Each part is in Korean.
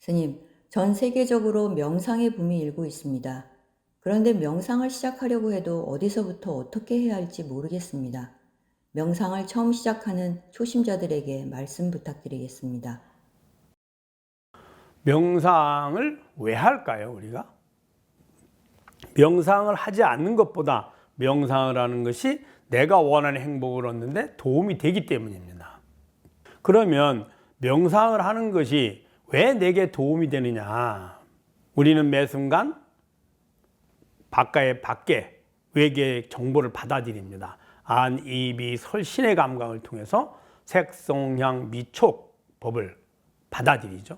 스님, 전 세계적으로 명상의 붐이 일고 있습니다. 그런데 명상을 시작하려고 해도 어디서부터 어떻게 해야 할지 모르겠습니다. 명상을 처음 시작하는 초심자들에게 말씀 부탁드리겠습니다. 명상을 왜 할까요, 우리가? 명상을 하지 않는 것보다 명상을 하는 것이 내가 원하는 행복을 얻는데 도움이 되기 때문입니다. 그러면 명상을 하는 것이 왜 내게 도움이 되느냐? 우리는 매 순간 밖에 외계의 정보를 받아들입니다. 안, 이, 비, 설, 신의 감각을 통해서 색, 송, 향, 미, 촉 법을 받아들이죠.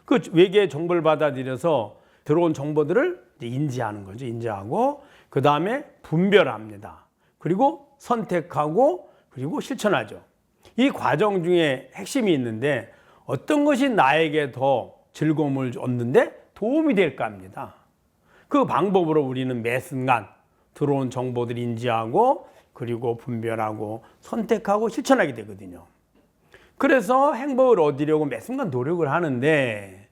그 외계의 정보를 받아들여서 들어온 정보들을 인지하는 거죠. 인지하고 그 다음에 분별합니다. 그리고 선택하고 그리고 실천하죠. 이 과정 중에 핵심이 있는데 어떤 것이 나에게 더 즐거움을 얻는데 도움이 될까 합니다. 그 방법으로 우리는 매 순간 들어온 정보들 인지하고 그리고 분별하고 선택하고 실천하게 되거든요. 그래서 행복을 얻으려고 매 순간 노력을 하는데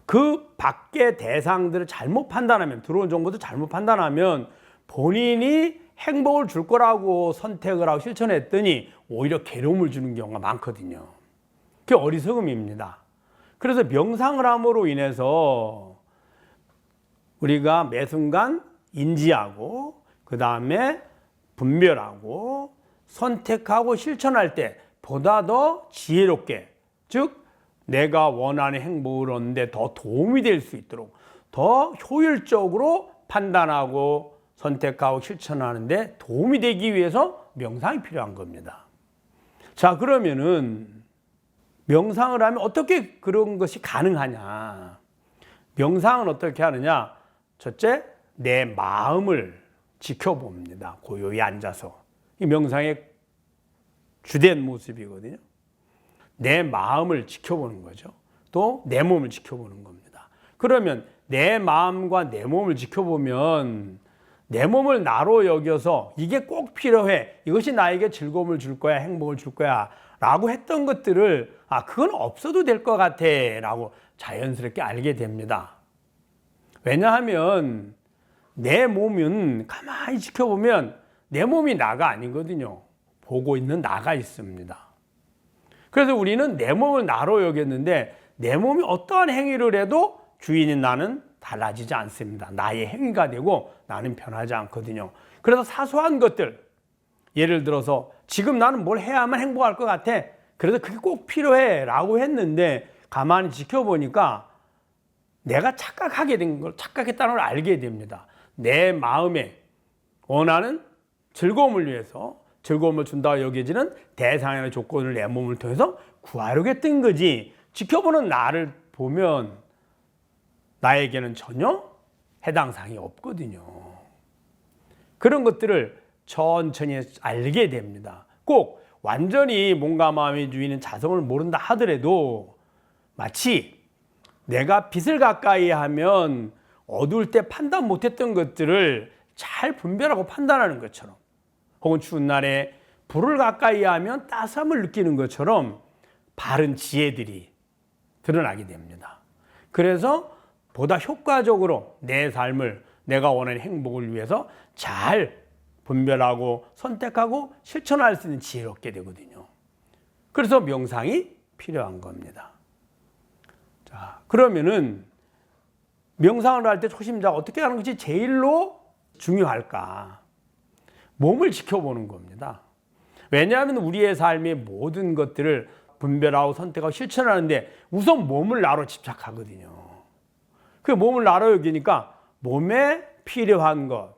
그 밖의 대상들을 잘못 판단하면, 들어온 정보도 잘못 판단하면 본인이 행복을 줄 거라고 선택을 하고 실천했더니 오히려 괴로움을 주는 경우가 많거든요. 그게 어리석음입니다. 그래서 명상을 함으로 인해서 우리가 매 순간 인지하고 그 다음에 분별하고 선택하고 실천할 때 보다 더 지혜롭게, 즉 내가 원하는 행복을 얻는데 더 도움이 될 수 있도록 더 효율적으로 판단하고 선택하고 실천하는데 도움이 되기 위해서 명상이 필요한 겁니다. 자, 그러면은 명상을 하면 어떻게 그런 것이 가능하냐? 명상은 어떻게 하느냐? 첫째, 내 마음을 지켜봅니다. 고요히 앉아서. 이 명상의 주된 모습이거든요. 내 마음을 지켜보는 거죠. 또 내 몸을 지켜보는 겁니다. 그러면 내 마음과 내 몸을 지켜보면 내 몸을 나로 여겨서 이게 꼭 필요해, 이것이 나에게 즐거움을 줄 거야, 행복을 줄 거야 라고 했던 것들을 그건 없어도 될 것 같아 라고 자연스럽게 알게 됩니다. 왜냐하면 내 몸은 가만히 지켜보면 내 몸이 나가 아니거든요. 보고 있는 나가 있습니다. 그래서 우리는 내 몸을 나로 여겼는데 내 몸이 어떠한 행위를 해도 주인인 나는 달라지지 않습니다. 나의 행위가 되고 나는 변하지 않거든요. 그래서 사소한 것들, 예를 들어서 지금 나는 뭘 해야만 행복할 것 같아, 그래서 그게 꼭 필요해 라고 했는데 가만히 지켜보니까 내가 착각하게 된 걸, 착각했다는 걸 알게 됩니다. 내 마음에 원하는 즐거움을 위해서 즐거움을 준다고 여겨지는 대상이나 조건을 내 몸을 통해서 구하려고 했던 거지, 지켜보는 나를 보면 나에게는 전혀 해당 사항이 없거든요. 그런 것들을 천천히 알게 됩니다. 꼭 완전히 몸과 마음의 주인인 자성을 모른다 하더라도 마치 내가 빛을 가까이 하면 어두울 때 판단 못했던 것들을 잘 분별하고 판단하는 것처럼, 혹은 추운 날에 불을 가까이 하면 따스함을 느끼는 것처럼 바른 지혜들이 드러나게 됩니다. 그래서 보다 효과적으로 내 삶을, 내가 원하는 행복을 위해서 잘 분별하고 선택하고 실천할 수 있는 지혜를 얻게 되거든요. 그래서 명상이 필요한 겁니다. 자, 그러면은 명상을 할 때 초심자가 어떻게 하는 것이 제일로 중요할까? 몸을 지켜보는 겁니다. 왜냐하면 우리의 삶의 모든 것들을 분별하고 선택하고 실천하는데 우선 몸을 나로 집착하거든요. 그 몸을 나로 여기니까 몸에 필요한 것,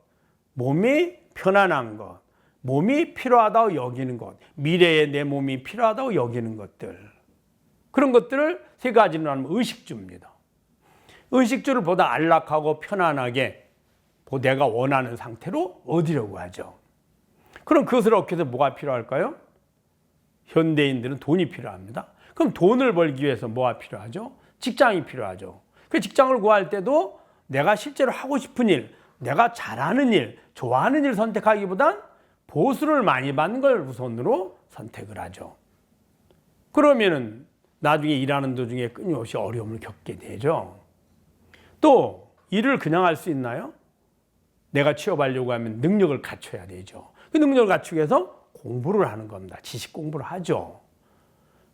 몸이 편안한 것, 몸이 필요하다고 여기는 것, 미래에 내 몸이 필요하다고 여기는 것들, 그런 것들을 세 가지로 나누면 의식주입니다. 의식주를 보다 안락하고 편안하게 내가 원하는 상태로 얻으려고 하죠. 그럼 그것을 얻기 위해서 뭐가 필요할까요? 현대인들은 돈이 필요합니다. 그럼 돈을 벌기 위해서 뭐가 필요하죠? 직장이 필요하죠. 그 직장을 구할 때도 내가 실제로 하고 싶은 일, 내가 잘하는 일, 좋아하는 일 선택하기보단 보수를 많이 받는 걸 우선으로 선택을 하죠. 그러면은 나중에 일하는 도중에 끊임없이 어려움을 겪게 되죠. 또 일을 그냥 할 수 있나요? 내가 취업하려고 하면 능력을 갖춰야 되죠. 그 능력을 갖추기 위해서 공부를 하는 겁니다. 지식 공부를 하죠.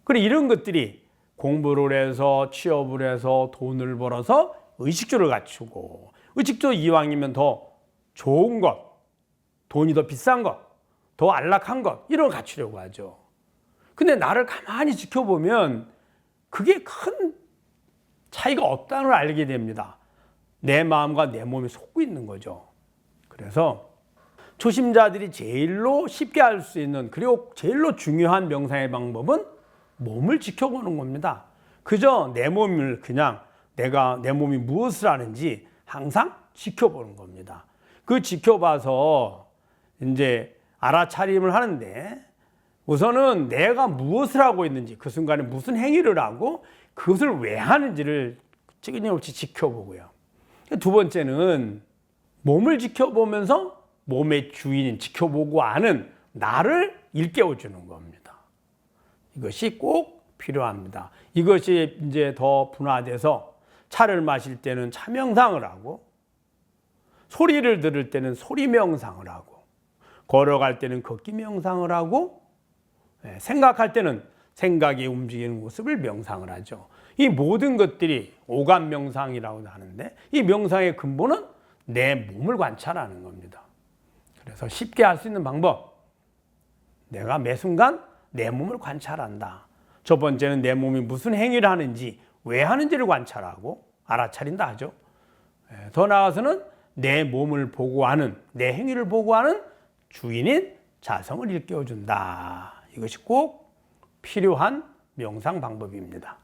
그리고 이런 것들이 공부를 해서 취업을 해서 돈을 벌어서 의식주를 갖추고, 의식주 이왕이면 더 좋은 것, 돈이 더 비싼 것, 더 안락한 것, 이런 걸 갖추려고 하죠. 근데 나를 가만히 지켜보면 그게 큰 차이가 없다는 걸 알게 됩니다. 내 마음과 내 몸이 속고 있는 거죠. 그래서 초심자들이 제일로 쉽게 할 수 있는, 그리고 제일로 중요한 명상의 방법은 몸을 지켜보는 겁니다. 그저 내 몸을 그냥 내 몸이 무엇을 하는지 항상 지켜보는 겁니다. 그 지켜봐서 이제 알아차림을 하는데, 우선은 내가 무엇을 하고 있는지, 그 순간에 무슨 행위를 하고 그것을 왜 하는지를 끊임없이 지켜보고요. 두 번째는 몸을 지켜보면서 몸의 주인인, 지켜보고 아는 나를 일깨워주는 겁니다. 이것이 꼭 필요합니다. 이것이 이제 더 분화돼서 차를 마실 때는 차 명상을 하고, 소리를 들을 때는 소리 명상을 하고, 걸어갈 때는 걷기 명상을 하고, 생각할 때는 생각이 움직이는 모습을 명상을 하죠. 이 모든 것들이 오감 명상이라고 하는데, 이 명상의 근본은 내 몸을 관찰하는 겁니다. 그래서 쉽게 할 수 있는 방법, 내가 매 순간 내 몸을 관찰한다. 첫 번째는 내 몸이 무슨 행위를 하는지, 왜 하는지를 관찰하고 알아차린다 하죠. 더 나아가서는 내 몸을 보고하는, 내 행위를 보고하는 주인인 자성을 일깨워준다. 이것이 꼭 필요한 명상 방법입니다.